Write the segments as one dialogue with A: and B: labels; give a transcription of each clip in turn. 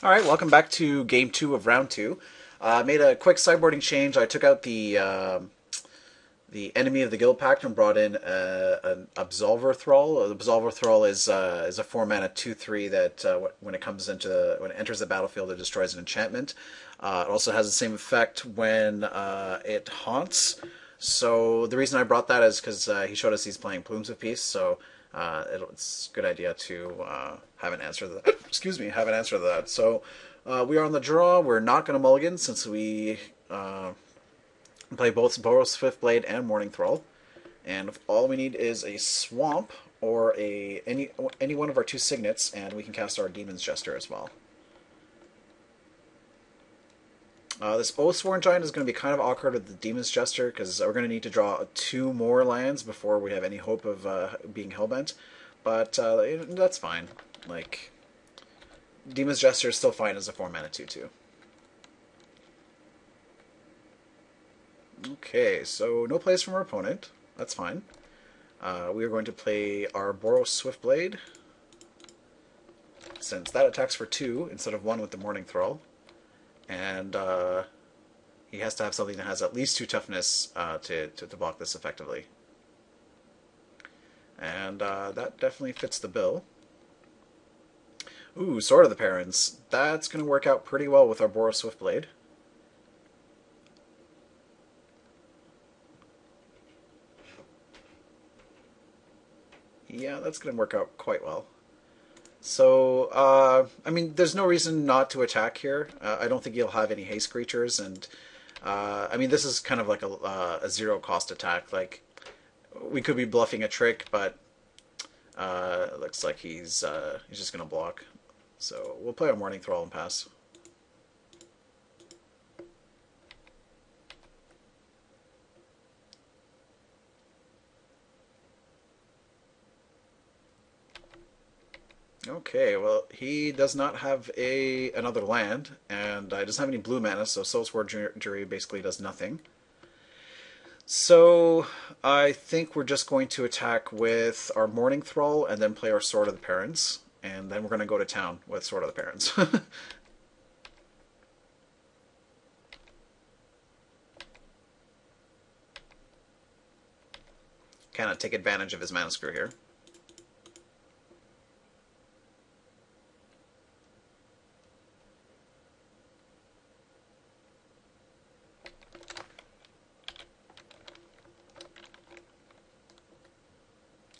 A: All right, welcome back to game two of round two. Made a quick sideboarding change. I took out the enemy of the guild pact and brought in an Absolver Thrall. The Absolver Thrall is a 4 mana 2/3 that when it comes into when it enters the battlefield, it destroys an enchantment. It also has the same effect when it haunts. So the reason I brought that is because he showed us he's playing Plumes of Peace. So it's a good idea to have an answer to that. Excuse me, have an answer to that. So we are on the draw. We're not going to mulligan since we play both Burrow Swiftblade and Morning Thrall. And all we need is a Swamp or any one of our two Signets, and we can cast our Demon's Jester as well. This Oathsworn Giant is going to be kind of awkward with the Demon's Jester because we're going to need to draw two more lands before we have any hope of being Hellbent. But that's fine. Like, Demon's Jester is still fine as a 4-mana 2/2. Okay, so no plays from our opponent. That's fine. We are going to play our Boros Swiftblade, since that attacks for 2 instead of 1 with the Morning Thrall. And he has to have something that has at least 2 toughness to block this effectively. And that definitely fits the bill. Ooh, Sword of the Parents. That's going to work out pretty well with our Boros Swiftblade. Yeah, that's going to work out quite well. So, I mean, there's no reason not to attack here. I don't think you'll have any haste creatures, and I mean, this is kind of like a zero-cost attack. Like, we could be bluffing a trick, but it looks like he's just going to block. So we'll play our Morning Thrall and pass. Okay, well, he does not have another land, and doesn't have any blue mana, so Soulsword Jury basically does nothing. So I think we're just going to attack with our Morning Thrall and then play our Sword of the Parents, and then we're going to go to town with Sword of the Parents. Kind of take advantage of his mana screw here.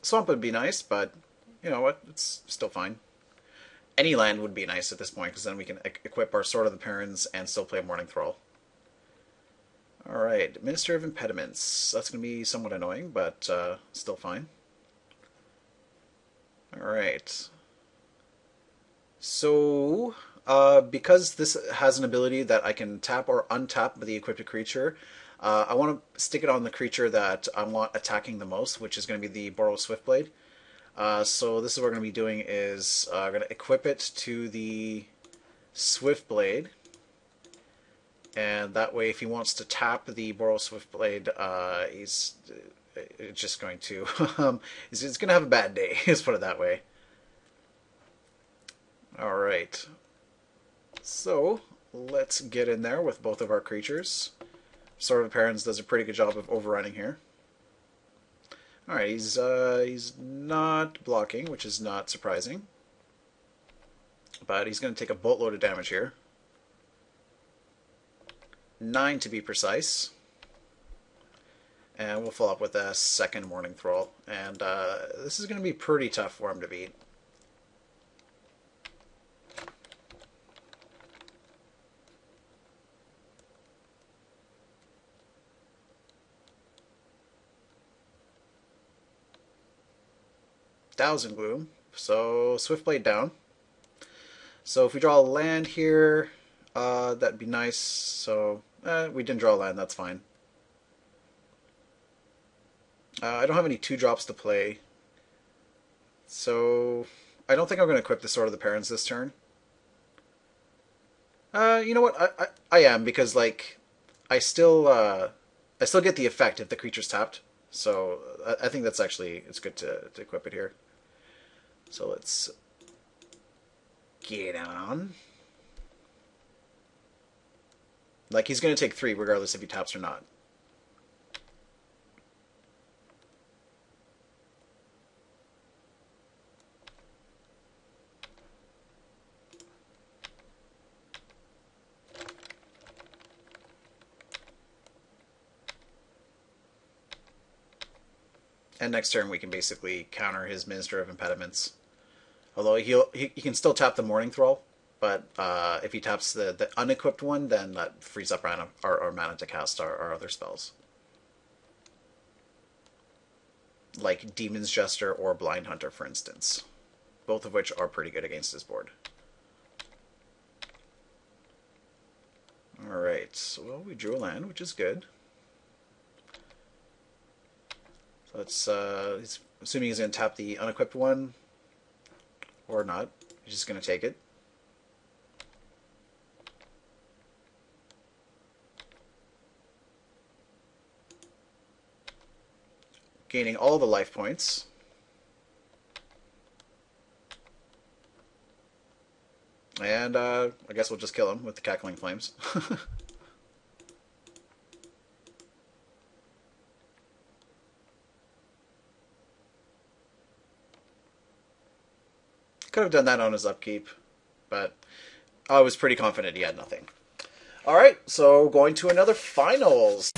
A: Swamp would be nice, but you know what? It's still fine. Any land would be nice at this point, because then we can equip our Sword of the Parents and still play Morning Thrall. Alright, Minister of Impediments. That's going to be somewhat annoying, but still fine. Alright. So, because this has an ability that I can tap or untap the equipped creature, I want to stick it on the creature that I want attacking the most, which is going to be the Boros Swiftblade. So this is what we're going to be doing is I'm going to equip it to the Swiftblade, and that way if he wants to tap the Boros Swiftblade, he's just going to he's going to have a bad day, let's put it that way. Alright, so let's get in there with both of our creatures. Sword of the Parents does a pretty good job of overrunning here. Alright, he's not blocking, which is not surprising. But he's going to take a boatload of damage here. 9 to be precise. And we'll follow up with a second Morning Thrall. And this is going to be pretty tough for him to beat. Thousand Gloom, so Swiftblade down. So if we draw a land here, that'd be nice. So we didn't draw a land, that's fine. I don't have any 2-drops to play, so I don't think I'm going to equip the Sword of the Parents this turn. You know what? I am, because like I still get the effect if the creature's tapped. So I think that's actually it's good to equip it here. So let's get on. Like, he's going to take 3 regardless if he taps or not. And next turn we can basically counter his Minister of Impediments. Although he can still tap the Morning Thrall, but if he taps the unequipped one, then that frees up our mana to cast our other spells. Like Demon's Jester or Blind Hunter, for instance. Both of which are pretty good against his board. Alright, so, well, we drew a land, which is good. So it's assuming he's going to tap the unequipped one, or not. He's just going to take it. Gaining all the life points. And I guess we'll just kill him with the Cackling Flames. Could have done that on his upkeep, but I was pretty confident he had nothing. Alright, so going to another finals.